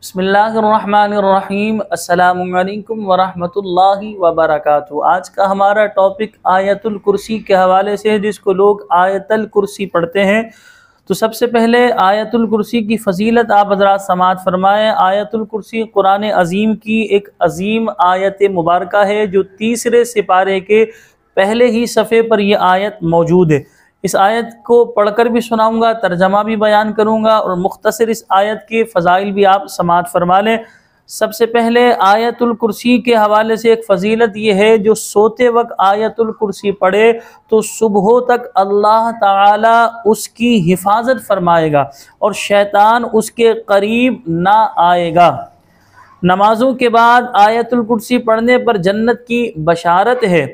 بسم اللہ الرحمن الرحیم۔ السلام علیکم ورحمۃ اللہ وبرکاتہ۔ آج کا ہمارا ٹاپک آیت الکرسی کے حوالے سے ہے، جس کو لوگ آیت الکرسی پڑھتے ہیں۔ تو سب سے پہلے آیت الکرسی کی فضیلت آپ حضرات سماعت فرمائیں۔ آیت الکرسی قرآن عظیم کی ایک عظیم آیت مبارکہ ہے، جو تیسرے سپارے کے پہلے ہی صفحے پر یہ آیت موجود ہے۔ اس آیت کو پڑھ کر بھی سناؤں گا، ترجمہ بھی بیان کروں گا، اور مختصر اس آیت کے فضائل بھی آپ سماعت فرما لیں۔ سب سے پہلے آیت الکرسی کے حوالے سے ایک فضیلت یہ ہے، جو سوتے وقت آیت الکرسی پڑھے تو صبح تک اللہ تعالی اس کی حفاظت فرمائے گا اور شیطان اس کے قریب نہ آئے گا۔ نمازوں کے بعد آیت الکرسی پڑھنے پر جنت کی بشارت ہے۔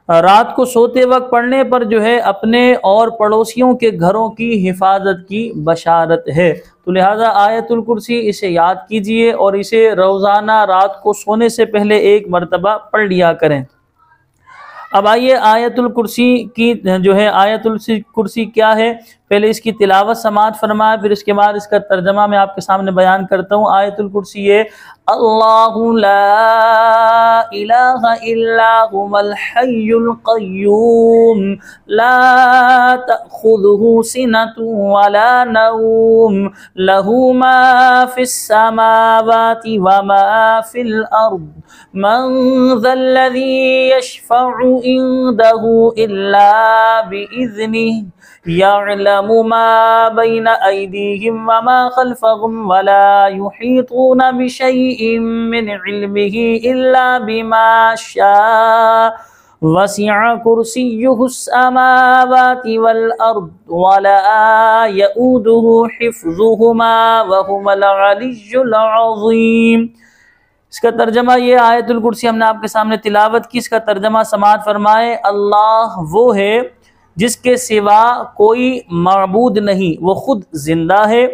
رات کو سوتے وقت پڑھنے پر جو ہے اپنے اور پڑوسیوں کے گھروں کی حفاظت کی بشارت ہے۔ تو لہذا آیت الکرسی اسے یاد کیجئے اور اسے روزانہ رات کو سونے سے پہلے ایک مرتبہ پڑھ لیا کریں۔ اب آئیے آیت الکرسی کی جو ہے آیت الکرسی کیا ہے، پہلے اس کی تلاوت سماعت فرمائے، پھر اس کے بعد اس کا ترجمہ میں آپ کے سامنے بیان کرتا ہوں۔ آیت الکرسی یہ اللہ لا الہ الا هو الحی القیوم لا تأخذه سنة ولا نوم له ما في السماوات وما في الأرض من ذا الذي يشفع عنده إلا بإذنه يعلم ما بين أيديهم وما خلفهم ولا يحيطون بشيء من علمه إلا بما شاء وسع كرسيه السماوات والأرض ولا يؤوده حفظهما وهو العلي العظيم۔ اس کا ترجمہ یہ آیت الکرسی ہم نے آپ کے سامنے تلاوت کی، اس کا ترجمہ سماعت فرمائے۔ اللہ وہ ہے جس کے سوا کوئی معبود نہیں، وہ خود زندہ ہے،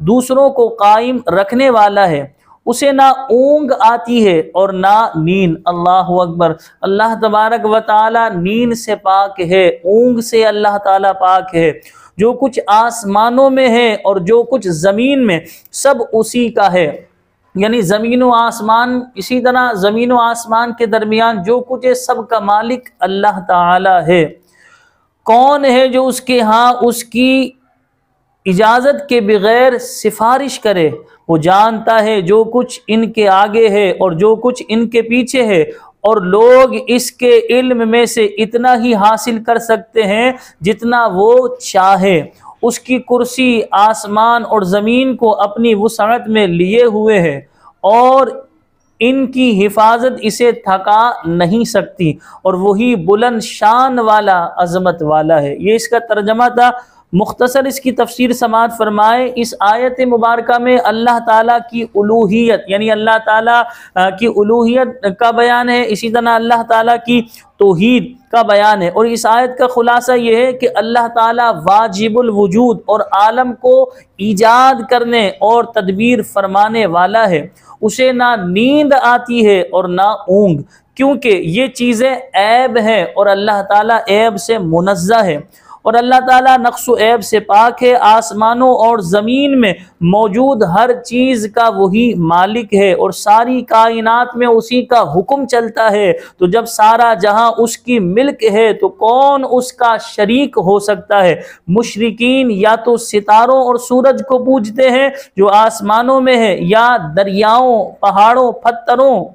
دوسروں کو قائم رکھنے والا ہے، اسے نہ اونگ آتی ہے اور نہ نیند۔ اللہ اکبر۔ اللہ تبارک و تعالی نیند سے پاک ہے، اونگ سے اللہ تعالی پاک ہے۔ جو کچھ آسمانوں میں ہے اور جو کچھ زمین میں، سب اسی کا ہے۔ یعنی زمین و آسمان، اسی طرح زمین و آسمان کے درمیان جو کچھ ہے، سب کا مالک اللہ تعالی ہے۔ کون ہے جو اس کے ہاں اس کی اجازت کے بغیر سفارش کرے؟ وہ جانتا ہے جو کچھ ان کے آگے ہے اور جو کچھ ان کے پیچھے ہے، اور لوگ اس کے علم میں سے اتنا ہی حاصل کر سکتے ہیں جتنا وہ چاہے۔ اس کی کرسی آسمان اور زمین کو اپنی وسعت میں لیے ہوئے ہے، اور ان کی حفاظت اسے تھکا نہیں سکتی، اور وہی بلند شان والا، عظمت والا ہے۔ یہ اس کا ترجمہ تھا۔ مختصر اس کی تفسیر سماعت فرمائے۔ اس آیت مبارکہ میں اللہ تعالیٰ کی الوہیت، یعنی اللہ تعالیٰ کی الوہیت کا بیان ہے، اسی طرح اللہ تعالیٰ کی توحید کا بیان ہے۔ اور اس آیت کا خلاصہ یہ ہے کہ اللہ تعالیٰ واجب الوجود اور عالم کو ایجاد کرنے اور تدبیر فرمانے والا ہے۔ اسے نہ نیند آتی ہے اور نہ اونگ، کیونکہ یہ چیزیں عیب ہیں اور اللہ تعالیٰ عیب سے منزہ ہے، اور اللہ تعالیٰ نقص و عیب سے پاک ہے۔ آسمانوں اور زمین میں موجود ہر چیز کا وہی مالک ہے، اور ساری کائنات میں اسی کا حکم چلتا ہے۔ تو جب سارا جہاں اس کی ملک ہے تو کون اس کا شریک ہو سکتا ہے؟ مشرکین یا تو ستاروں اور سورج کو پوجتے ہیں جو آسمانوں میں ہے، یا دریاؤں، پہاڑوں، پتھروں،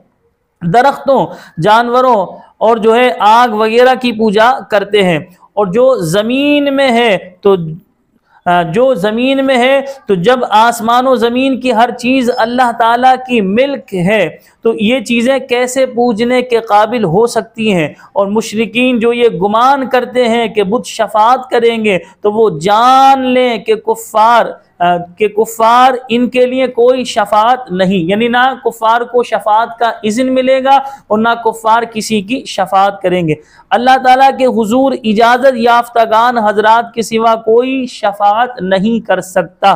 درختوں، جانوروں اور جو ہے آگ وغیرہ کی پوجا کرتے ہیں۔ اور جو زمین میں ہے تو جب آسمان و زمین کی ہر چیز اللہ تعالیٰ کی ملک ہے تو یہ چیزیں کیسے پوجنے کے قابل ہو سکتی ہیں؟ اور مشرکین جو یہ گمان کرتے ہیں کہ بت شفاعت کریں گے، تو وہ جان لیں کہ کفار ان کے لیے کوئی شفاعت نہیں، یعنی نہ کفار کو شفاعت کا اذن ملے گا اور نہ کفار کسی کی شفاعت کریں گے۔ اللہ تعالیٰ کے حضور اجازت یافتگان حضرات کے سوا کوئی شفاعت نہیں کر سکتا۔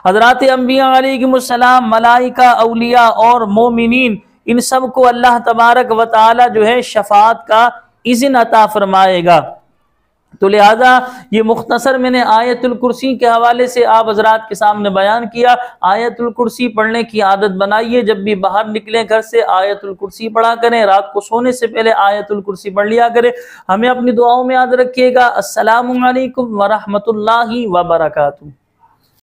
حضرات انبیاء علیہم السلام، ملائکہ، اولیاء اور مومنین، ان سب کو اللہ تبارک و تعالی جو ہے شفاعت کا اذن عطا فرمائے گا۔ تو لہٰذا یہ مختصر میں نے آیت الکرسی کے حوالے سے آپ حضرات کے سامنے بیان کیا۔ آیت الکرسی پڑھنے کی عادت بنائیے، جب بھی باہر نکلیں گھر سے آیت الکرسی پڑھا کریں، رات کو سونے سے پہلے آیت الکرسی پڑھ لیا کریں۔ ہمیں اپنی دعاؤں میں یاد رکھیے گا۔ السلام علیکم ورحمۃ اللہ وبرکاتہ۔